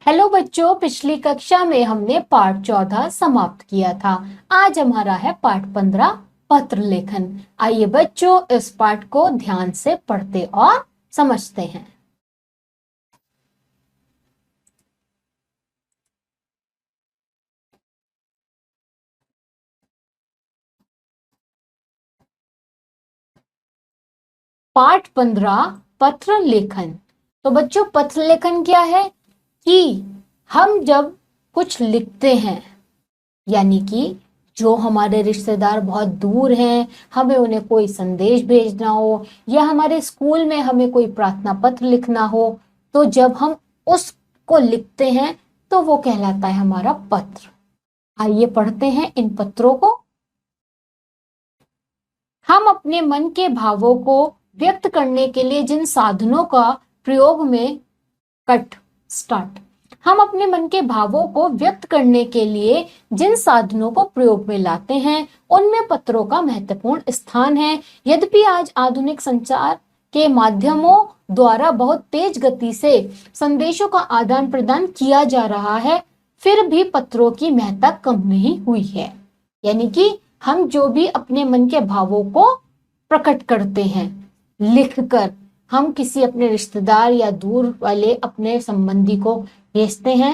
Hello बच्चों, पिछली कक्षा में हमने पाठ 14 समाप्त किया था। आज हमारा है पाठ 15 पत्र लेखन। आइए बच्चों, इस पाठ को ध्यान से पढ़ते और समझते हैं। पाठ 15 पत्र लेखन। तो बच्चों, पत्र लेखन क्या है कि हम जब कुछ लिखते हैं, यानी कि जो हमारे रिश्तेदार बहुत दूर हैं, हमें उन्हें कोई संदेश भेजना हो या हमारे स्कूल में हमें कोई प्रार्थना पत्र लिखना हो, तो जब हम उसको लिखते हैं तो वो कहलाता है हमारा पत्र। आइए पढ़ते हैं इन पत्रों को। हम अपने मन के भावों को व्यक्त करने के लिए जिन साधनों का प्रयोग में कट स्टार्ट हम अपने मन के भावों को व्यक्त करने के लिए जिन साधनों को प्रयोग में लाते हैं, उनमें पत्रों का महत्वपूर्ण स्थान है। यद्यपि आज आधुनिक संचार के माध्यमों द्वारा बहुत तेज गति से संदेशों का आदान प्रदान किया जा रहा है, फिर भी पत्रों की महत्ता कम नहीं हुई है। यानी कि हम जो भी अपने मन के भावों को प्रकट करते हैं लिखकर, हम किसी अपने रिश्तेदार या दूर वाले अपने संबंधी को भेजते हैं।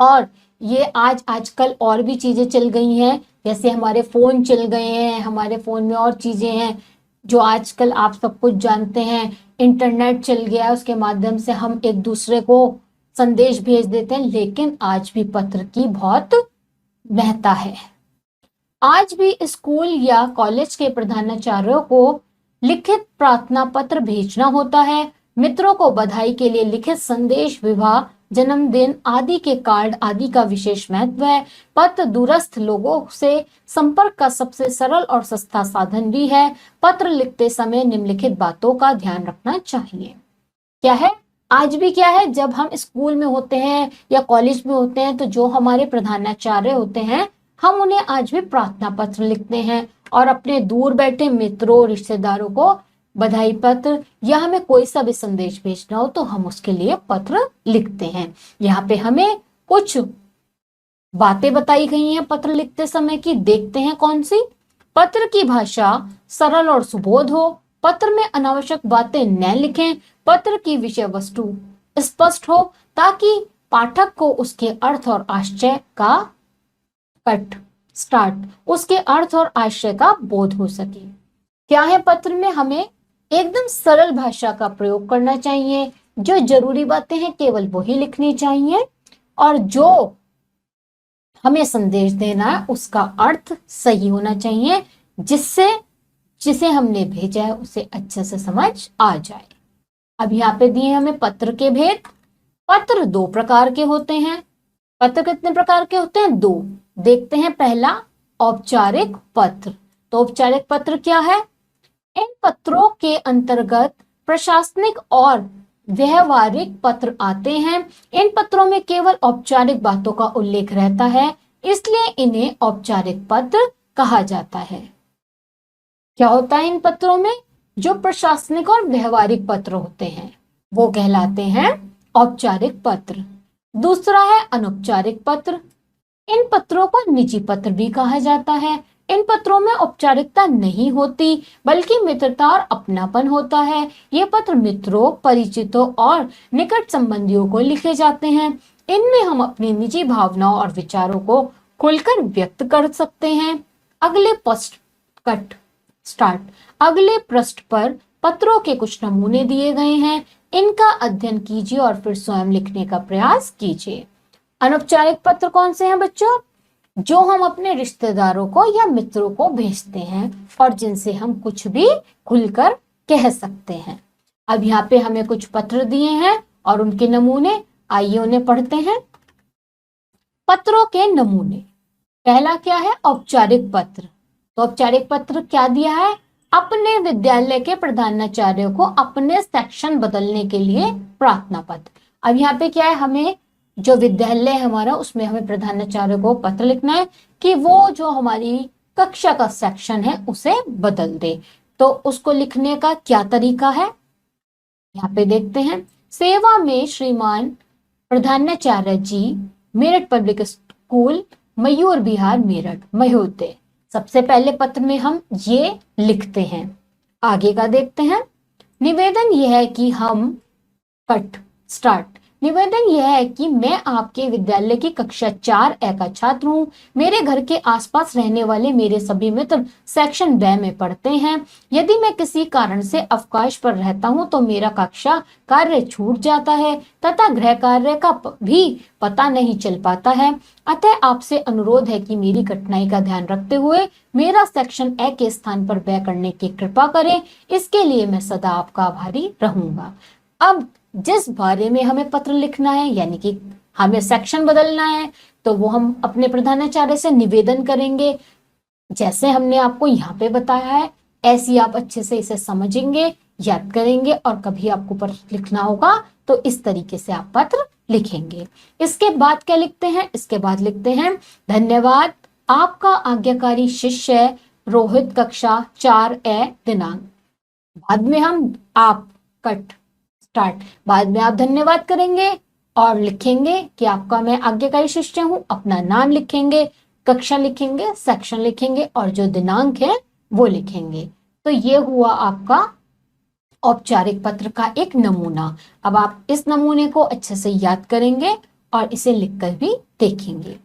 और ये आजकल और भी चीजें चल गई हैं, जैसे हमारे फोन चल गए हैं, हमारे फोन में और चीजें हैं जो आजकल आप सब कुछ जानते हैं। इंटरनेट चल गया, उसके माध्यम से हम एक दूसरे को संदेश भेज देते हैं, लेकिन आज भी पत्र की बहुत महत्ता है। आज भी स्कूल या कॉलेज के प्रधानाचार्यों को लिखित प्रार्थना पत्र भेजना होता है। मित्रों को बधाई के लिए लिखित संदेश, विवाह, जन्मदिन आदि के कार्ड आदि का विशेष महत्व है। पत्र दूरस्थ लोगों से संपर्क का सबसे सरल और सस्ता साधन भी है। पत्र लिखते समय निम्नलिखित बातों का ध्यान रखना चाहिए। क्या है? आज भी क्या है, जब हम स्कूल में होते हैं या कॉलेज में होते हैं, तो जो हमारे प्रधानाचार्य होते हैं, हम उन्हें आज भी प्रार्थना पत्र लिखते हैं और अपने दूर बैठे मित्रों, रिश्तेदारों को बधाई पत्र या हमें कोई सा भी संदेश भेजना हो तो हम उसके लिए पत्र लिखते हैं। यहाँ पे हमें कुछ बातें बताई गई हैं पत्र लिखते समय की, देखते हैं कौन सी। पत्र की भाषा सरल और सुबोध हो। पत्र में अनावश्यक बातें न लिखें। पत्र की विषय वस्तु स्पष्ट हो ताकि पाठक को उसके अर्थ और आशय का उसके अर्थ और आशय का बोध हो सके। क्या है, पत्र में हमें एकदम सरल भाषा का प्रयोग करना चाहिए। जो जरूरी बातें हैं केवल वही लिखनी चाहिए, और जो हमें संदेश देना है उसका अर्थ सही होना चाहिए, जिसे हमने भेजा है उसे अच्छे से समझ आ जाए। अब यहाँ पे दिए हमें पत्र के भेद। पत्र दो प्रकार के होते हैं। पत्र कितने प्रकार के होते हैं? दो। देखते हैं पहला, औपचारिक पत्र। तो औपचारिक पत्र क्या है? इन पत्रों के अंतर्गत प्रशासनिक और व्यवहारिक पत्र आते हैं। इन पत्रों में केवल औपचारिक बातों का उल्लेख रहता है, इसलिए इन्हें औपचारिक पत्र कहा जाता है। क्या होता है इन पत्रों में? जो प्रशासनिक और व्यवहारिक पत्र होते हैं वो कहलाते हैं औपचारिक पत्र। दूसरा है अनौपचारिक पत्र। इन पत्रों को निजी पत्र भी कहा जाता है। इन पत्रों में औपचारिकता नहीं होती, बल्कि मित्रता और अपनापन होता है। ये पत्र मित्रों, परिचितों और निकट संबंधियों को लिखे जाते हैं। इनमें हम अपनी निजी भावनाओं और विचारों को खुलकर व्यक्त कर सकते हैं। अगले पृष्ठ पर पत्रों के कुछ नमूने दिए गए हैं। इनका अध्ययन कीजिए और फिर स्वयं लिखने का प्रयास कीजिए। अनौपचारिक पत्र कौन से हैं बच्चों? जो हम अपने रिश्तेदारों को या मित्रों को भेजते हैं और जिनसे हम कुछ भी खुलकर कह सकते हैं। अब यहाँ पे हमें कुछ पत्र दिए हैं और उनके नमूने, आइए उन्हें पढ़ते हैं। पत्रों के नमूने। पहला क्या है? औपचारिक पत्र। तो औपचारिक पत्र क्या दिया है? अपने विद्यालय के प्रधानाचार्य को अपने सेक्शन बदलने के लिए प्रार्थना पत्र। अब यहाँ पे क्या है, हमें जो विद्यालय है हमारा, उसमें हमें प्रधानाचार्य को पत्र लिखना है कि वो जो हमारी कक्षा का सेक्शन है उसे बदल दे। तो उसको लिखने का क्या तरीका है, यहाँ पे देखते हैं। सेवा में श्रीमान प्रधानाचार्य जी, मेरठ पब्लिक स्कूल, मयूर विहार, मेरठ, महोदय। सबसे पहले पत्र में हम ये लिखते हैं। आगे का देखते हैं। निवेदन यह है कि हम कट स्टार्ट। निवेदन यह है कि मैं आपके विद्यालय की कक्षा 4A का छात्र हूँ। मेरे घर के आसपास रहने वाले मेरे सभी मित्र सेक्शन ब में पढ़ते हैं। यदि मैं किसी कारण से अवकाश पर रहता हूँ तो मेरा कक्षा कार्य छूट जाता है तथा गृह कार्य का भी पता नहीं चल पाता है। अतः आपसे अनुरोध है कि मेरी कठिनाई का ध्यान रखते हुए मेरा सेक्शन ए के स्थान पर व्यय करने की कृपा करें। इसके लिए मैं सदा आपका आभारी रहूंगा। अब जिस बारे में हमें पत्र लिखना है, यानी कि हमें सेक्शन बदलना है, तो वो हम अपने प्रधानाचार्य से निवेदन करेंगे। जैसे हमने आपको यहाँ पे बताया है, ऐसी आप अच्छे से इसे समझेंगे, याद करेंगे, और कभी आपको पत्र लिखना होगा तो इस तरीके से आप पत्र लिखेंगे। इसके बाद क्या लिखते हैं? इसके बाद लिखते हैं, धन्यवाद, आपका आज्ञाकारी शिष्य रोहित, कक्षा 4A, दिनांक। बाद में हम आप कट स्टार्ट, बाद में आप धन्यवाद करेंगे और लिखेंगे कि आपका मैं आज्ञाकारी शिष्य हूं, अपना नाम लिखेंगे, कक्षा लिखेंगे, सेक्शन लिखेंगे और जो दिनांक है वो लिखेंगे। तो ये हुआ आपका औपचारिक पत्र का एक नमूना। अब आप इस नमूने को अच्छे से याद करेंगे और इसे लिखकर भी देखेंगे।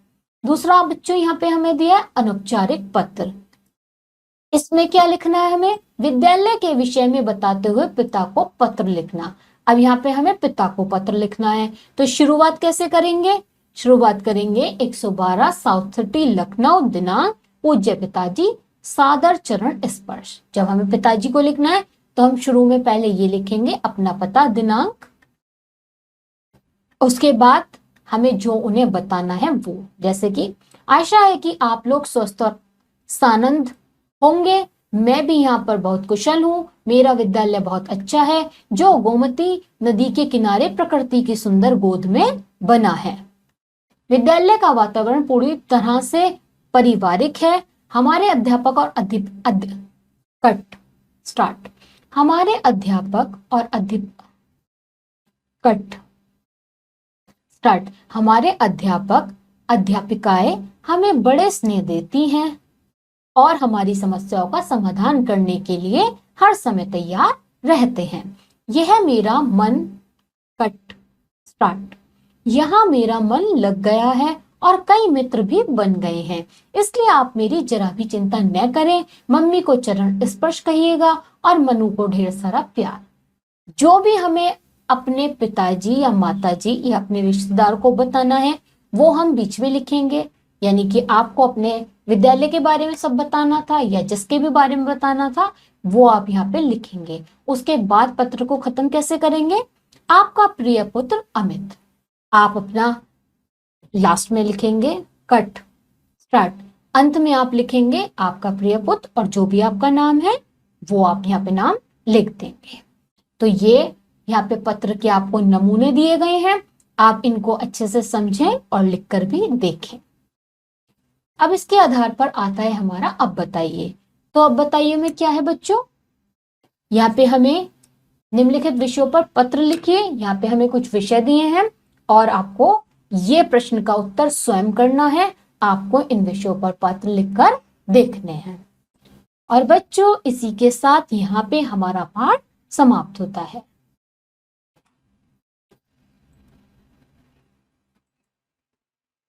दूसरा बच्चों यहाँ पे हमें दिया है अनौपचारिक पत्र। इसमें क्या लिखना है? हमें विद्यालय के विषय में बताते हुए पिता को पत्र लिखना। अब यहाँ पे हमें पिता को पत्र लिखना है, तो शुरुआत कैसे करेंगे? शुरुआत करेंगे 112 साउथ सिटी, लखनऊ, दिनांक, पूज्य पिताजी, सादर चरण स्पर्श। जब हमें पिताजी को लिखना है तो हम शुरू में पहले ये लिखेंगे अपना पता, दिनांक, उसके बाद हमें जो उन्हें बताना है वो, जैसे कि आशा है कि आप लोग स्वस्थ और सानंद होंगे। मैं भी यहाँ पर बहुत कुशल हूँ। मेरा विद्यालय बहुत अच्छा है जो गोमती नदी के किनारे प्रकृति की सुंदर गोद में बना है। विद्यालय का वातावरण पूरी तरह से पारिवारिक है। हमारे अध्यापक और कट स्टार्ट। हमारे अध्यापक और कट स्टार्ट। हमारे अध्यापक अध्यापिकाएं हमें बड़े स्नेह देती हैं और हमारी समस्याओं का समाधान करने के लिए हर समय तैयार रहते हैं। यह मेरा मन कट स्टार्ट। यहाँ मेरा मन लग गया है और कई मित्र भी बन गए हैं, इसलिए आप मेरी जरा भी चिंता न करें। मम्मी को चरण स्पर्श कहिएगा और मनु को ढेर सारा प्यार। जो भी हमें अपने पिताजी या माताजी या अपने रिश्तेदार को बताना है वो हम बीच में लिखेंगे, यानी कि आपको अपने विद्यालय के बारे में सब बताना था या जिसके भी बारे में बताना था वो आप यहाँ पे लिखेंगे। उसके बाद पत्र को खत्म कैसे करेंगे? आपका प्रिय पुत्र अमित, आप अपना लास्ट में लिखेंगे कट स्टार्ट। अंत में आप लिखेंगे आपका प्रिय पुत्र और जो भी आपका नाम है वो आप यहाँ पे नाम लिख देंगे। तो ये यहाँ पे पत्र के आपको नमूने दिए गए हैं, आप इनको अच्छे से समझें और लिखकर भी देखें। अब इसके आधार पर आता है हमारा अब बताइए। तो अब बताइए में क्या है बच्चों? यहाँ पे हमें निम्नलिखित विषयों पर पत्र लिखिए। यहाँ पे हमें कुछ विषय दिए हैं और आपको ये प्रश्न का उत्तर स्वयं करना है। आपको इन विषयों पर पत्र लिखकर देखने हैं। और बच्चों इसी के साथ यहाँ पे हमारा पाठ समाप्त होता है।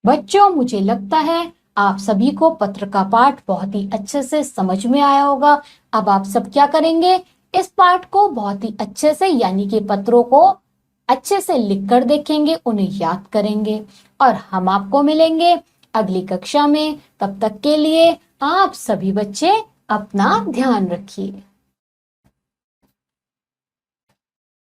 बच्चों मुझे लगता है आप सभी को पत्र का पाठ बहुत ही अच्छे से समझ में आया होगा। अब आप सब क्या करेंगे? इस पाठ को बहुत ही अच्छे से, यानी कि पत्रों को अच्छे से लिखकर देखेंगे, उन्हें याद करेंगे और हम आपको मिलेंगे अगली कक्षा में। तब तक के लिए आप सभी बच्चे अपना ध्यान रखिए।